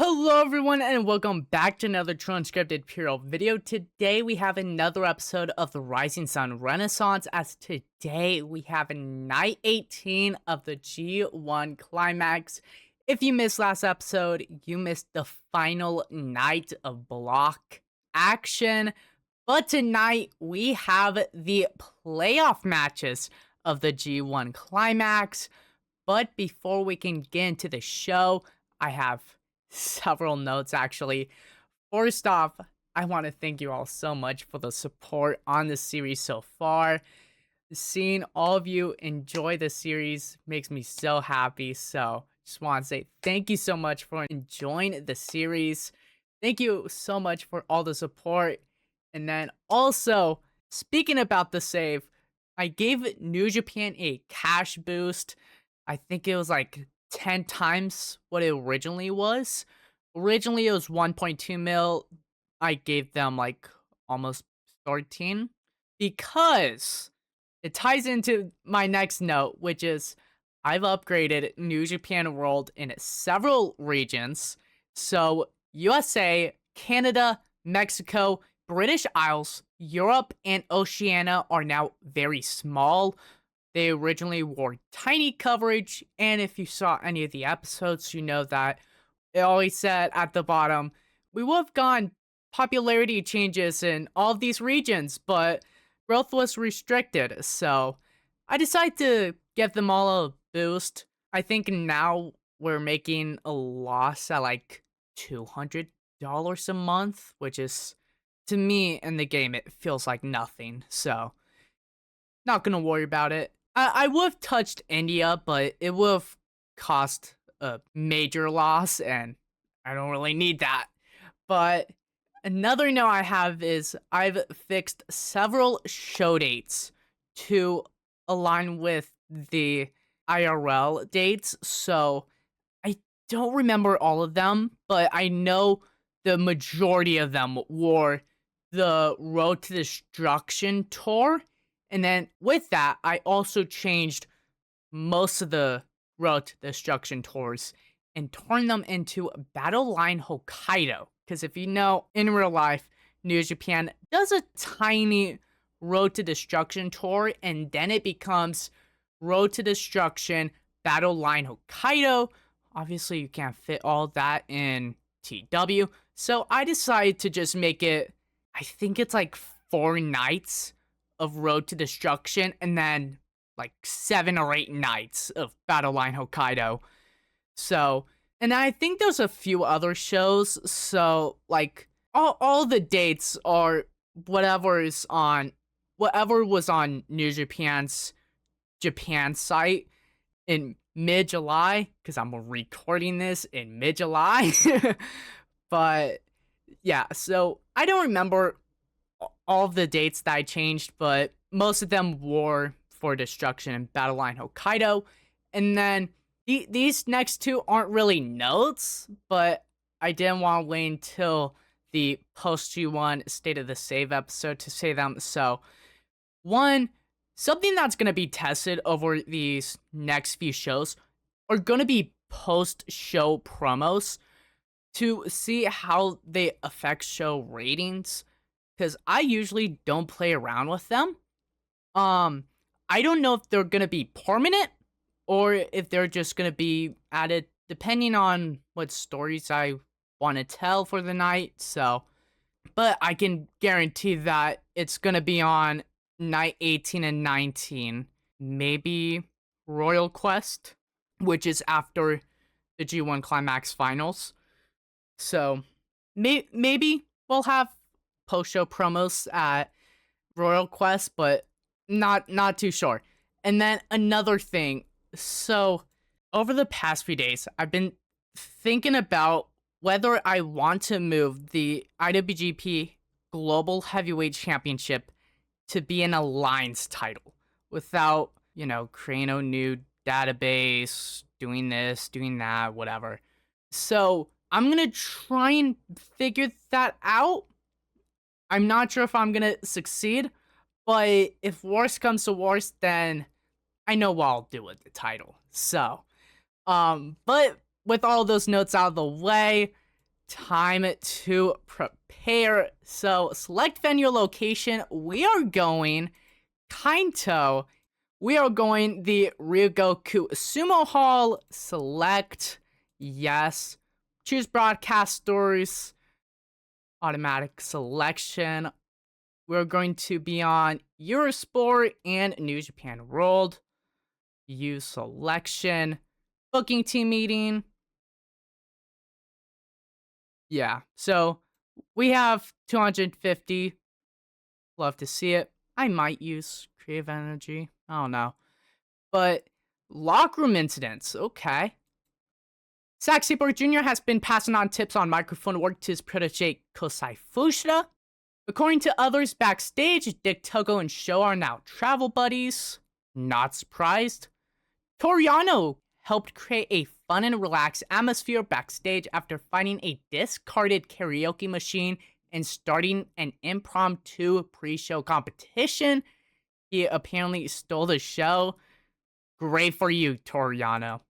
Hello everyone and welcome back to another True Unscripted Puro video. Today we have another episode of the Rising Sun Renaissance, as today we have night 18 of the G1 Climax. If you missed last episode, you missed the final night of block action. But tonight we have the playoff matches of the G1 Climax. But before we can get into the show, I have several notes actually. First off, I want to thank you all so much for the support on the series so far. Seeing all of you enjoy the series makes me so happy. So just want to say thank you so much for enjoying the series. Thank you so much for all the support. And then also, speaking about the save, I gave New Japan a cash boost. I think it was like 10 times what it originally was. Originally, it was 1.2 mil. I gave them like almost 13 because it ties into my next note, which is I've upgraded New Japan World in several regions. So USA, Canada, Mexico, British Isles, Europe, and Oceania are now very small. They originally wore tiny coverage, and if you saw any of the episodes, you know that it always said at the bottom, we would have gone popularity changes in all of these regions, but growth was restricted, so I decided to give them all a boost. I think now we're making a loss at like $200 a month, which is, to me, in the game, it feels like nothing, so not gonna worry about it. I would have touched India, but it would have cost a major loss, and I don't really need that. But another note I have is I've fixed several show dates to align with the IRL dates, so I don't remember all of them, but I know the majority of them were the Road to Destruction tour. And then with that, I also changed most of the Road to Destruction tours and turned them into Battle Line Hokkaido. Because if you know, in real life, New Japan does a tiny Road to Destruction tour, and then it becomes Road to Destruction, Battle Line Hokkaido. Obviously, you can't fit all that in TEW. So I decided to just make it, I think it's like 4 nights of Road to Destruction, and then like 7 or 8 nights of Battle Line Hokkaido. So, and I think there's a few other shows, so like all the dates are whatever was on New Japan's Japan site in mid-July, because I'm recording this in mid-July. But yeah, so I don't remember all of the dates that I changed, but most of them were for Destruction and Battle Line Hokkaido. And then these next two aren't really notes, but I didn't want to wait until the post G1 State of the Save episode to say them. So, one, something that's going to be tested over these next few shows are going to be post-show promos to see how they affect show ratings, because I usually don't play around with them. I don't know if they're gonna be permanent or if they're just gonna be added depending on what stories I want to tell for the night. So, but I can guarantee that it's gonna be on night 18 and 19, maybe Royal Quest, which is after the G1 Climax finals. So, maybe we'll have post-show promos at Royal Quest, but not too sure. And then another thing, so over the past few days, I've been thinking about whether I want to move the IWGP Global Heavyweight Championship to be an alliance title without, creating a new database, doing this, doing that, whatever. So I'm gonna try and figure that out. I'm not sure if I'm gonna succeed, but if worst comes to worst, then I know what I'll do with the title. So, but with all those notes out of the way, time to prepare. So select venue location. We are going Kainto. We are going the Ryogoku Sumo Hall. Select yes. Choose broadcast stories. Automatic selection. We're going to be on Eurosport and New Japan World. Use selection. Booking team meeting. Yeah, so we have 250. Love to see it. I might use creative energy. I don't know. But locker room incidents. Okay. Zack Sabre Jr. has been passing on tips on microphone work to his protege Kosai Fushida. According to others backstage, Dick Togo and Sho are now travel buddies. Not surprised. Toriano helped create a fun and relaxed atmosphere backstage after finding a discarded karaoke machine and starting an impromptu pre-show competition. He apparently stole the show. Great for you, Toriano.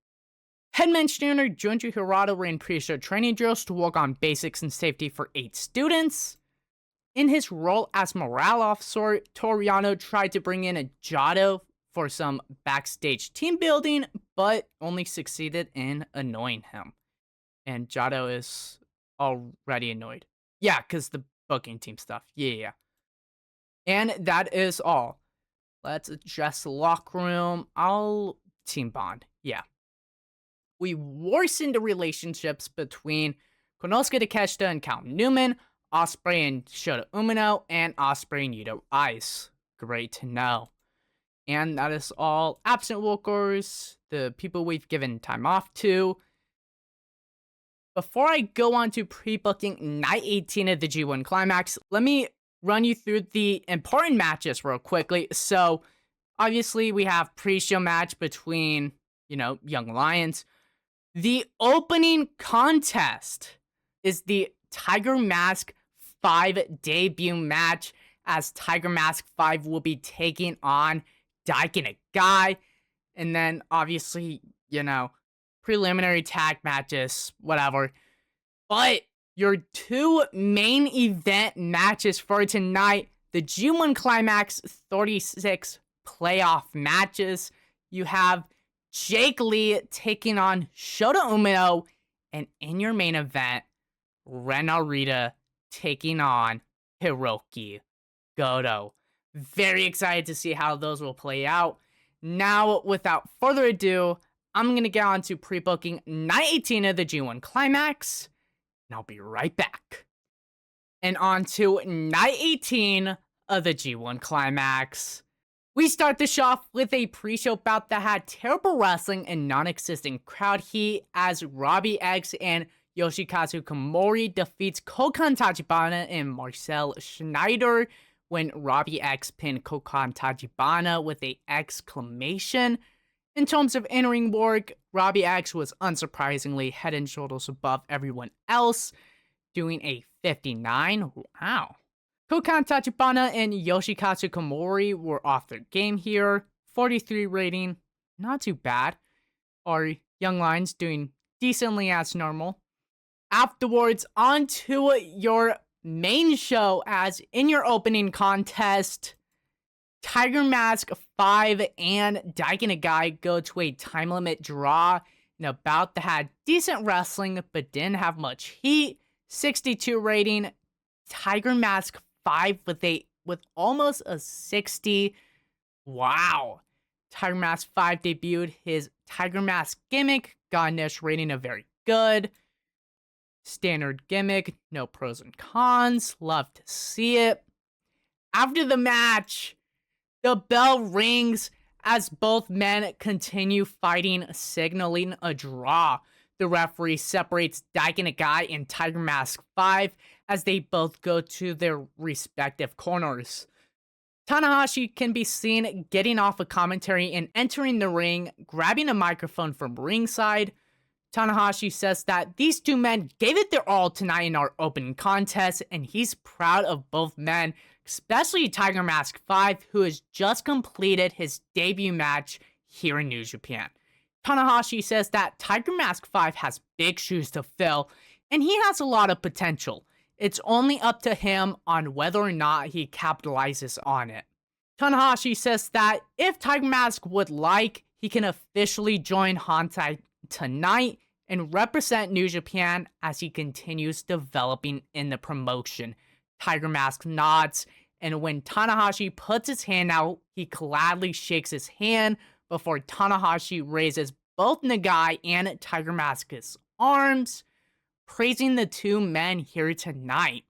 Headman trainer Junji Hirata ran pre-show training drills to work on basics and safety for 8 students. In his role as morale officer, Toriano tried to bring in a Jado for some backstage team building, but only succeeded in annoying him. And Jado is already annoyed. Yeah, because the booking team stuff. Yeah. And that is all. Let's address the locker room. I'll team bond. Yeah. We worsened the relationships between Konosuke Takeshita and Count Newman, Ospreay and Shota Umino, and Ospreay and Yuto Ice. Great to know. And that is all absent workers, the people we've given time off to. Before I go on to pre-booking night 18 of the G1 Climax, let me run you through the important matches real quickly. So, obviously, we have pre-show match between, Young Lions. The opening contest is the Tiger Mask 5 debut match, as Tiger Mask 5 will be taking on Daiki Nagai. And then, obviously, preliminary tag matches, whatever. But your 2 main event matches for tonight, the G1 Climax 36 playoff matches. You have Jake Lee taking on Shota Umino, and in your main event, Ren Narita taking on Hiroki Goto. Very excited to see how those will play out. Now, without further ado, I'm going to get on to pre-booking night 18 of the G1 Climax, and I'll be right back. And on to night 18 of the G1 Climax. We start the show off with a pre-show bout that had terrible wrestling and non-existent crowd heat, as Robbie X and Yoshikazu Komori defeats Kokan Tachibana and Marcel Schneider when Robbie X pinned Kokan Tachibana with a exclamation. In terms of in-ring work, Robbie X was unsurprisingly head and shoulders above everyone else, doing a 59. Wow. Kokan Tachibana and Yoshikazu Komori were off their game here. 43 rating, not too bad. Our Young Lions doing decently as normal. Afterwards, on to your main show, as in your opening contest, Tiger Mask 5 and Daiki Nagai go to a time limit draw in a bout that had decent wrestling but didn't have much heat. 62 rating. Tiger Mask 5 with almost a 60. Wow. Tiger Mask 5 debuted his Tiger Mask gimmick, got an initial rating of very good. Standard gimmick, no pros and cons. Love to see it. After the match, the bell rings as both men continue fighting, signaling a draw. The referee separates Daiki Nagai and Tiger Mask 5 as they both go to their respective corners. Tanahashi can be seen getting off a commentary and entering the ring, grabbing a microphone from ringside. Tanahashi says that these 2 men gave it their all tonight in our opening contest, and he's proud of both men, especially Tiger Mask 5, who has just completed his debut match here in New Japan. Tanahashi says that Tiger Mask 5 has big shoes to fill, and he has a lot of potential. It's only up to him on whether or not he capitalizes on it. Tanahashi says that if Tiger Mask would like, he can officially join Hantai tonight and represent New Japan as he continues developing in the promotion. Tiger Mask nods, and when Tanahashi puts his hand out, he gladly shakes his hand before Tanahashi raises both Nagai and Tiger Mask's arms, praising the two men here tonight.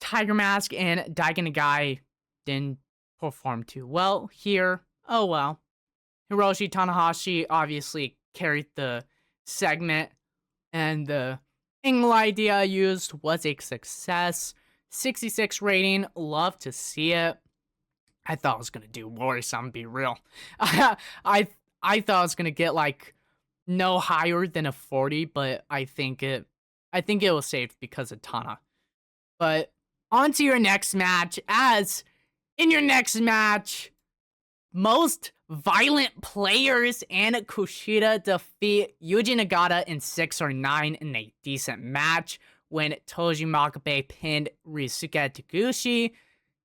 Tiger Mask and Daigo Nagai didn't perform too well here. Oh well. Hiroshi Tanahashi obviously carried the segment, and the angle idea used was a success. 66 rating, love to see it. I thought I was gonna do worse, I'm gonna be real. I thought I was gonna get like no higher than a 40, but I think it was safe because of Tana. But on to your next match, as in your next match, most violent players and Kushida defeat Yuji Nagata in 6 or 9 in a decent match when Toji Makabe pinned Ryusuke Taguchi.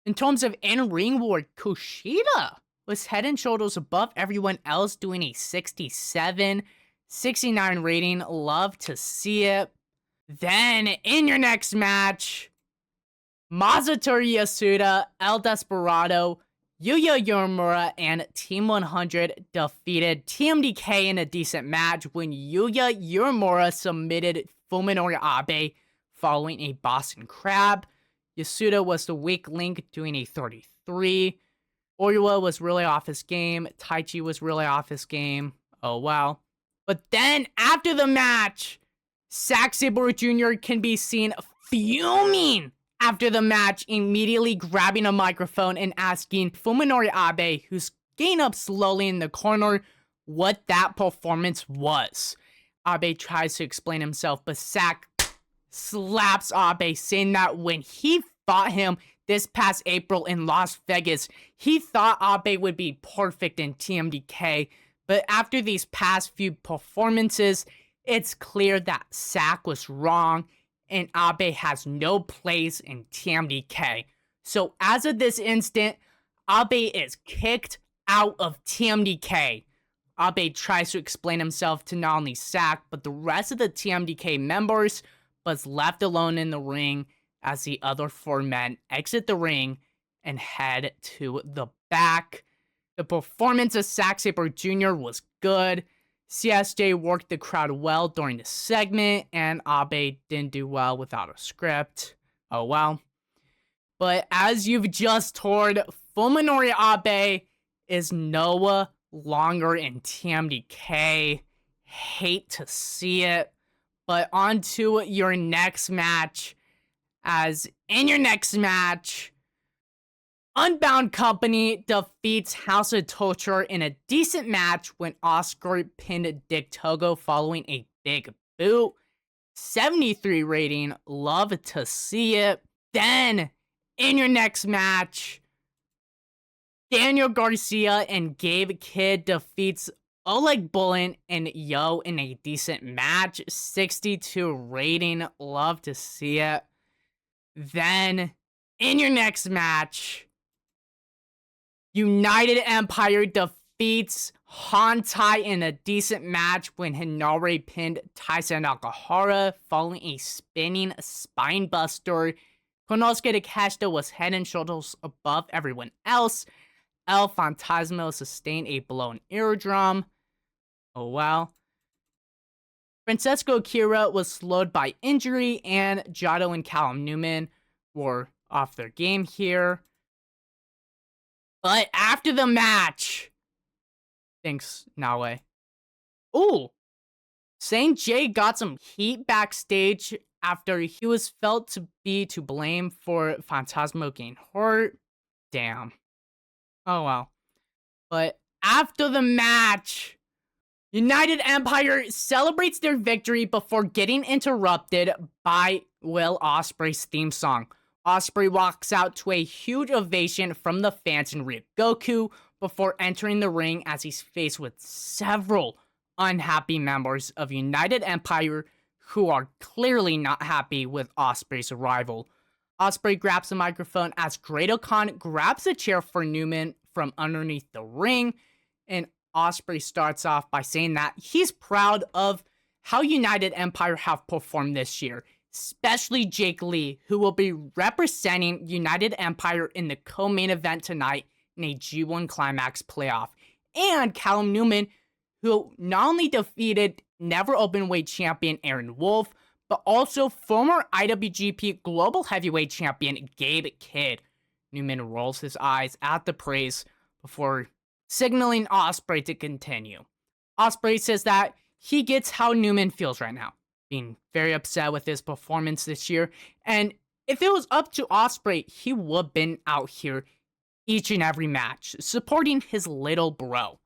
In terms of in-ring war, Kushida was head and shoulders above everyone else, doing a 67, 69 rating. Love to see it. Then, in your next match, Masatori Yasuda, El Desperado, Yuya Uemura, and Team 100 defeated TMDK in a decent match when Yuya Uemura submitted Fuminori Abe following a Boston Crab. Yasuda was the weak link, doing a 33. Oiwa was really off his game. Taichi was really off his game. Oh, wow. But then, after the match, Zack Sabre Jr. can be seen fuming after the match, immediately grabbing a microphone and asking Fuminori Abe, who's getting up slowly in the corner, what that performance was. Abe tries to explain himself, but Zack slaps Abe, saying that when he fought him this past April in Las Vegas, he thought Abe would be perfect in TMDK, but after these past few performances, it's clear that Zack was wrong, and Abe has no place in TMDK. So as of this instant, Abe is kicked out of TMDK. Abe tries to explain himself to not only Zack, but the rest of the TMDK members, but is left alone in the ring as the other 4 men exit the ring and head to the back. The performance of Zack Sabre Jr. was good. CSJ worked the crowd well during the segment, and Abe didn't do well without a script. Oh well. But as you've just heard, Fuminori Abe is no longer in TMDK. Hate to see it. But on to your next match. As in your next match, Unbound Company defeats House of Torture in a decent match when Oscar pinned Dick Togo following a big boot. 73 rating, love to see it. Then, in your next match, Daniel Garcia and Gabe Kidd defeats Oleg Bullen and Yo in a decent match. 62 rating, love to see it. Then, in your next match, United Empire defeats Hantai in a decent match when Hinare pinned Taisa Nakahara following a spinning spinebuster. Konosuke Takeshita was head and shoulders above everyone else. El Fantasma sustained a blown eardrum. Oh well. Francesco Akira was slowed by injury, and Jado and Callum Newman were off their game here. But after the match, thanks, Naue. Ooh, Saint J got some heat backstage after he was felt to be to blame for Phantasmo getting hurt. Damn. Oh well. But after the match, United Empire celebrates their victory before getting interrupted by Will Ospreay's theme song. Ospreay walks out to a huge ovation from the fans in Ryogoku before entering the ring as he's faced with several unhappy members of United Empire who are clearly not happy with Ospreay's arrival. Ospreay grabs the microphone as Great Khan grabs a chair for Newman from underneath the ring, and Ospreay starts off by saying that he's proud of how United Empire have performed this year, especially Jake Lee, who will be representing United Empire in the co-main event tonight in a G1 Climax playoff, and Callum Newman, who not only defeated never openweight champion Aaron Wolf, but also former IWGP Global Heavyweight Champion Gabe Kidd. Newman rolls his eyes at the praise before signaling Ospreay to continue. Ospreay says that he gets how Newman feels right now, being very upset with his performance this year, and if it was up to Ospreay, he would have been out here each and every match, supporting his little bro.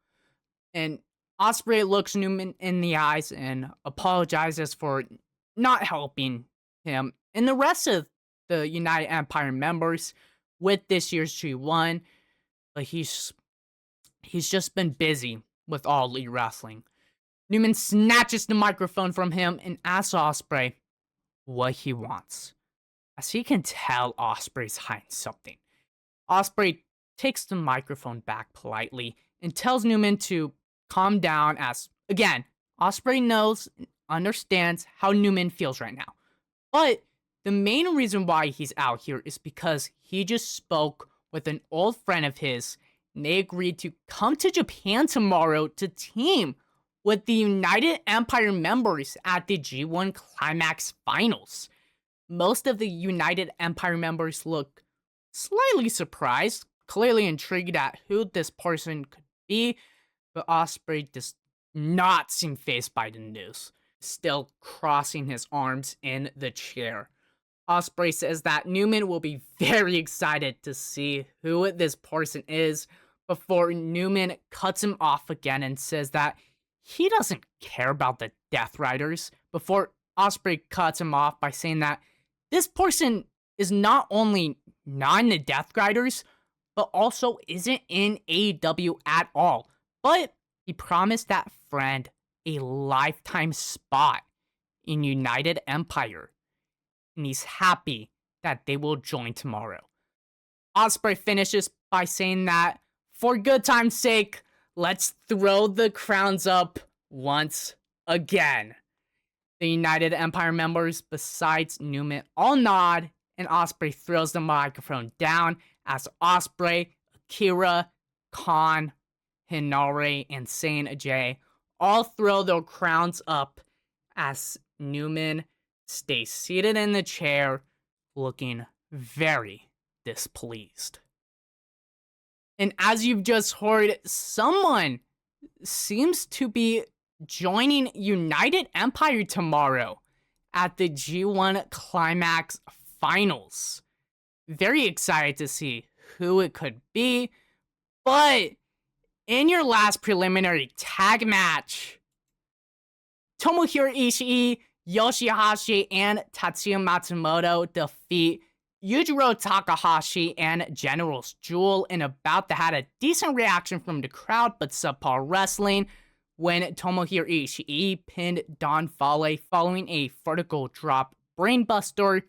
And Ospreay looks Newman in the eyes and apologizes for not helping him and the rest of the United Empire members with this year's G1, but he's just been busy with All Elite Wrestling. Newman snatches the microphone from him and asks Ospreay what he wants, as he can tell Ospreay's hiding something. Ospreay takes the microphone back politely and tells Newman to calm down, as, again, Ospreay knows and understands how Newman feels right now. But the main reason why he's out here is because he just spoke with an old friend of his, and they agreed to come to Japan tomorrow to team with the United Empire members at the G1 Climax Finals. Most of the United Empire members look slightly surprised, clearly intrigued at who this person could be, but Ospreay does not seem fazed by the news, still crossing his arms in the chair. Ospreay says that Newman will be very excited to see who this person is before Newman cuts him off again and says that he doesn't care about the Death Riders, before Ospreay cuts him off by saying that this person is not only not in the Death Riders, but also isn't in AEW at all. But he promised that friend a lifetime spot in United Empire, and he's happy that they will join tomorrow. Ospreay finishes by saying that, for good time's sake, let's throw the crowns up once again. The United Empire members, besides Newman, all nod, and Ospreay throws the microphone down as Ospreay, Akira, Khan, Hinare, and Saint Ajay all throw their crowns up as Newman stays seated in the chair, looking very displeased. And as you've just heard, someone seems to be joining United Empire tomorrow at the G1 Climax Finals. Very excited to see who it could be, but in your last preliminary tag match, Tomohiro Ishii, Yoshihashi, and Tatsuya Matsumoto defeat Yujiro Takahashi and General's Jewel in a bout that had a decent reaction from the crowd but subpar wrestling, when Tomohiro Ishii pinned Don Fale following a vertical drop brainbuster.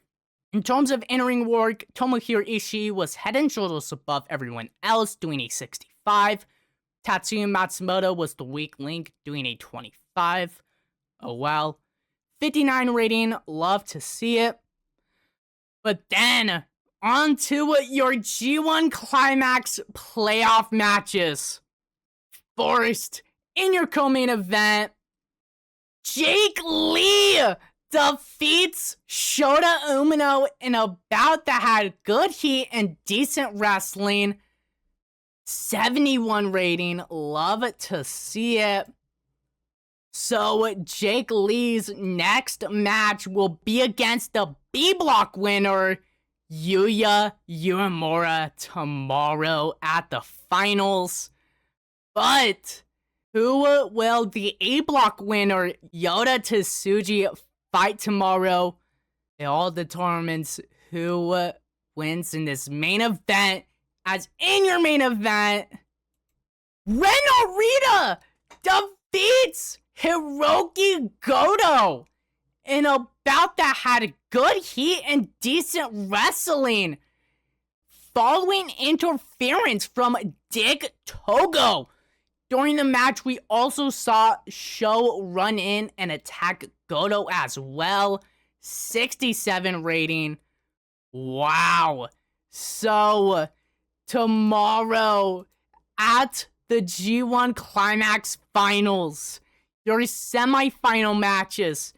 In terms of in-ring work, Tomohiro Ishii was head and shoulders above everyone else, doing a 65. Tatsuya Matsumoto was the weak link, doing a 25. Oh well. 59 rating, love to see it. But then, on to your G1 Climax playoff matches. First, in your co-main event, Jake Lee defeats Shota Umino in a bout that had good heat and decent wrestling. 71 rating, love to see it. So Jake Lee's next match will be against the B-Block winner, Yuya Uemura, tomorrow at the finals. But who will the A-Block winner, Yota Tsuji, fight tomorrow? It all determines who wins in this main event. As in your main event, Ren Narita defeats Hiroki Goto in a bout that had good heat and decent wrestling, following interference from Dick Togo. During the match, we also saw Sho run in and attack Goto as well. 67 rating. Wow. So, tomorrow at the G1 Climax Finals, your semifinal matches,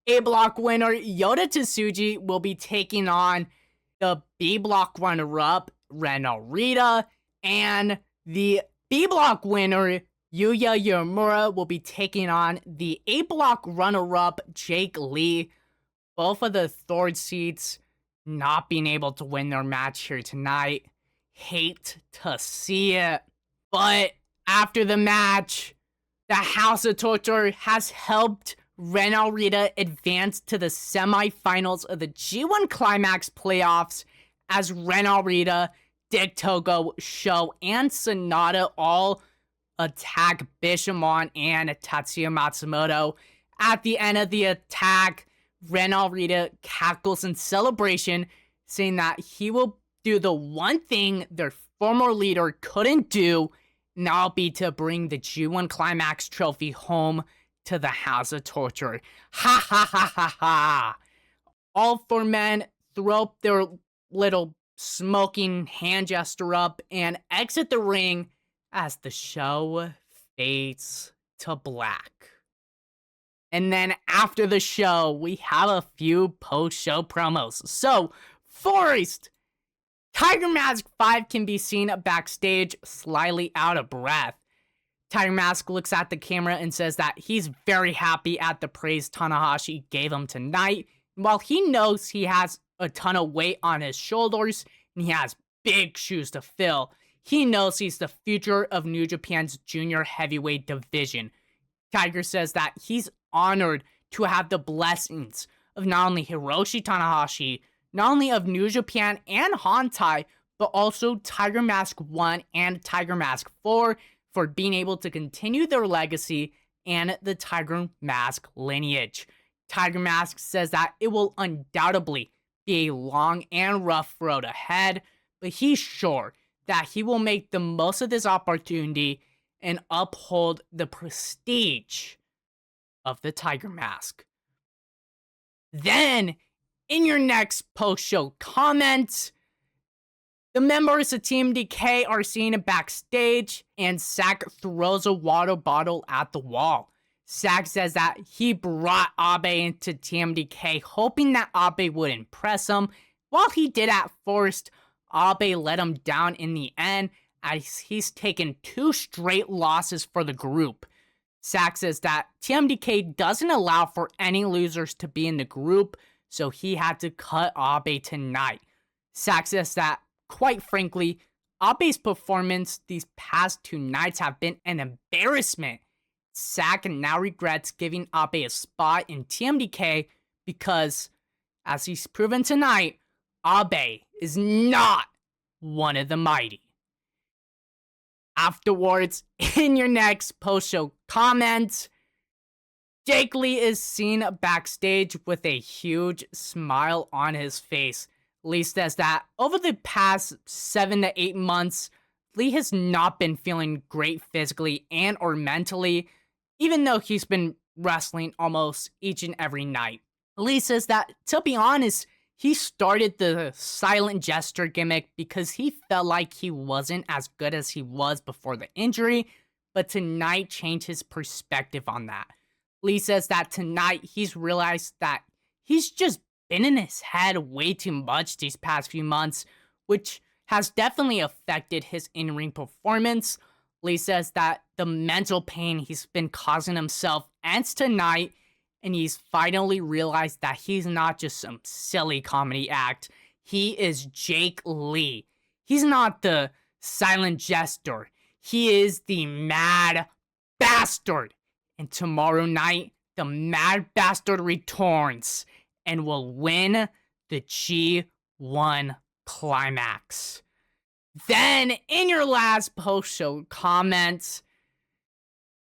A Block winner Yota Tsuji will be taking on the B Block runner-up Ren Narita, and the B Block winner Yuya Uemura will be taking on the A Block runner-up Jake Lee. Both of the third seeds not being able to win their match here tonight. Hate to see it. But after the match, the House of Torture has helped Ren Narita advance to the semifinals of the G1 Climax playoffs as Ren Narita, Dick Togo, Sho, and Sonata all attack Bishamon and Tatsuya Matsumoto. At the end of the attack, Ren Narita cackles in celebration, saying that he will do the one thing their former leader couldn't do, and that'll be to bring the G1 Climax trophy home to the House of Torture. Ha ha ha ha ha! All four men throw up their little smoking hand gesture up and exit the ring as the show fades to black. And then after the show, we have a few post-show promos. So, first, Tiger Mask 5 can be seen backstage slightly out of breath. Tiger Mask looks at the camera and says that he's very happy at the praise Tanahashi gave him tonight. While he knows he has a ton of weight on his shoulders and he has big shoes to fill, he knows he's the future of New Japan's junior heavyweight division. Tiger says that he's honored to have the blessings of not only Hiroshi Tanahashi, not only of New Japan and Hontai, but also Tiger Mask 1 and Tiger Mask 4 for being able to continue their legacy and the Tiger Mask lineage. Tiger Mask says that it will undoubtedly be a long and rough road ahead, but he's sure that he will make the most of this opportunity and uphold the prestige of the Tiger Mask. Then, in your next post-show comment, the members of Team DK are seen backstage, and Sak throws a water bottle at the wall. Sak says that he brought Abe into Team DK, hoping that Abe would impress him. While he did at first, Abe let him down in the end, as he's taken 2 straight losses for the group. Sak says that TMDK doesn't allow for any losers to be in the group, so he had to cut Abe tonight. Sak says that, quite frankly, Abe's performance these past 2 nights have been an embarrassment. Sak now regrets giving Abe a spot in TMDK because, as he's proven tonight, Abe is not one of the mighty. Afterwards, in your next post-show comment, Jake Lee is seen backstage with a huge smile on his face. Lee says that over the past 7 to 8 months, Lee has not been feeling great physically and or mentally, even though he's been wrestling almost each and every night. Lee says that, to be honest, he started the silent gesture gimmick because he felt like he wasn't as good as he was before the injury, but tonight changed his perspective on that. Lee says that tonight he's realized that he's just been in his head way too much these past few months, which has definitely affected his in-ring performance. Lee says that the mental pain he's been causing himself ends tonight, and he's finally realized that he's not just some silly comedy act. He is Jake Lee. He's not the silent jester. He is the Mad Bastard. And tomorrow night, the Mad Bastard returns and will win the G1 Climax. Then, in your last post-show comments,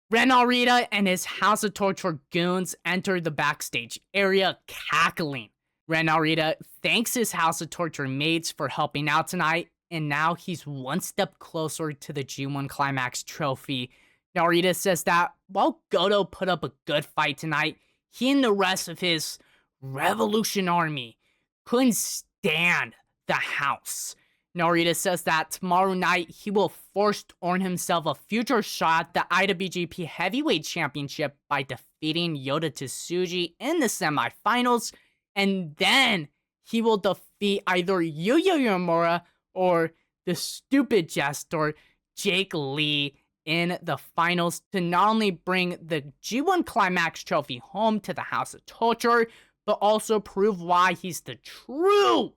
Ren Narita and his House of Torture goons enter the backstage area cackling. Ren Narita thanks his House of Torture mates for helping out tonight, and now he's one step closer to the G1 Climax trophy. Narita says that while Goto put up a good fight tonight, he and the rest of his Revolution Army couldn't stand the house. Narita says that tomorrow night he will force to earn himself a future shot at the IWGP Heavyweight Championship by defeating Yota Tsuji in the semifinals, and then he will defeat either Yuya Uemura or the stupid jester Jake Lee in the finals to not only bring the G1 Climax trophy home to the House of Torture, but also prove why he's the true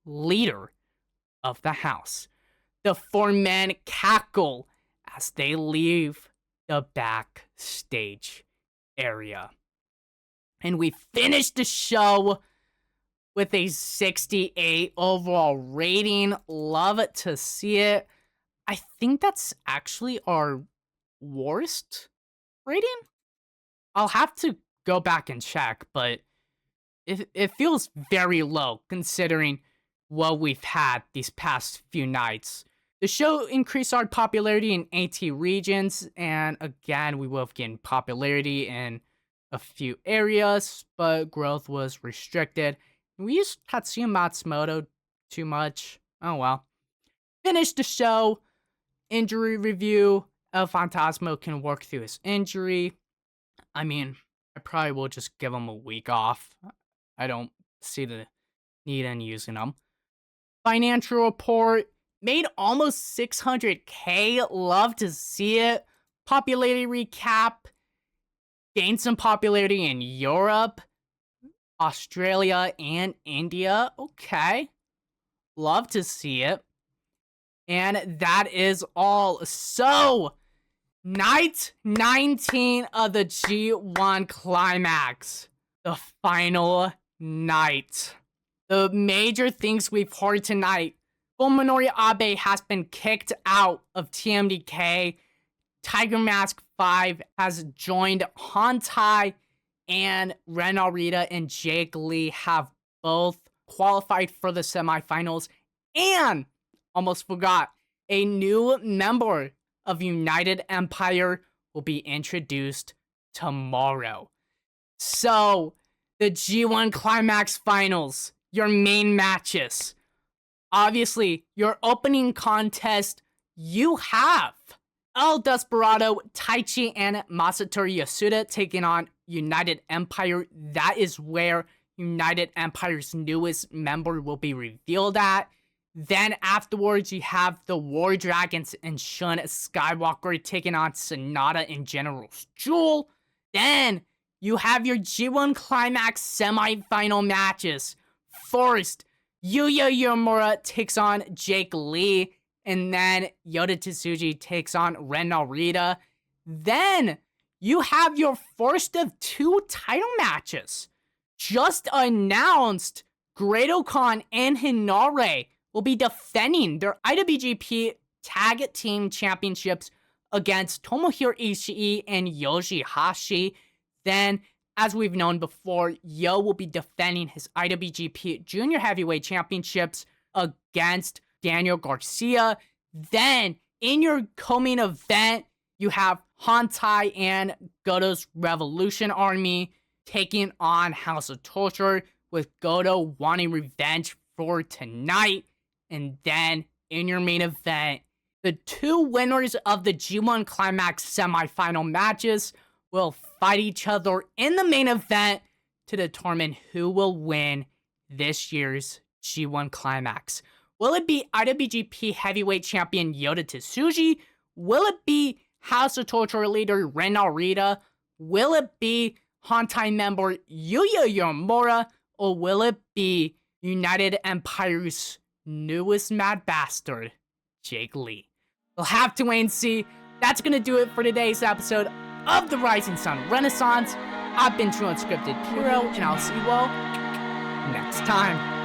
leader of the house. The four men cackle as they leave the backstage area. And we finish the show with a 68 overall rating. Love to see it. I think that's actually our worst rating. I'll have to go back and check, but it feels very low considering what we've had these past few nights. The show increased our popularity in AT regions, and again, we will have gained popularity in a few areas, but growth was restricted. We used Tatsuya Matsumoto too much. Oh well. Finish the show. Injury review. El Fantasmo can work through his injury. I mean, I probably will just give him a week off. I don't see the need in using him. Financial report. Made almost 600K. Love to see it. Popularity recap. Gained some popularity in Europe, Australia, and India. Okay. Love to see it. And that is all. So, night 19 of the G1 Climax. The final night. The major things we've heard tonight. Fuminori Abe has been kicked out of TMDK. Tiger Mask 5 has joined Hantai, and Ren Narita and Jake Lee have both qualified for the semifinals. And, almost forgot, a new member of United Empire will be introduced tomorrow. So, the G1 Climax Finals, your main matches. Obviously, your opening contest, you have El Desperado, Taichi, and Masatori Yasuda taking on United Empire. That is where United Empire's newest member will be revealed at. Then afterwards, you have the War Dragons and Shun Skywalker taking on Sonata and General's Jewel. Then you have your G1 Climax semi-final matches. First, Yuya Uemura takes on Jake Lee, and then Yota Tsuji takes on Ren Narita. Then you have your first of two title matches. Just announced, Great-O-Khan and Hinare will be defending their IWGP Tag Team Championships against Tomohiro Ishii and Yoshihashi. Then, as we've known before, Yo will be defending his IWGP Junior Heavyweight Championships against Daniel Garcia. Then, in your co-main event, you have Hantai and Goto's Revolution Army taking on House of Torture, with Goto wanting revenge for tonight. And then, in your main event, the two winners of the G1 Climax semifinal matches will fight each other in the main event to determine who will win this year's G1 Climax. Will it be IWGP Heavyweight Champion Yota Tsuji? Will it be House of Torture leader Ren Narita? Will it be Hantai member Yuya Uemura? Or will it be United Empire's newest mad bastard, Jake Lee? We'll have to wait and see. That's going to do it for today's episode of the Rising Sun Renaissance. I've been True Unscripted Puro, and I'll see you all next time.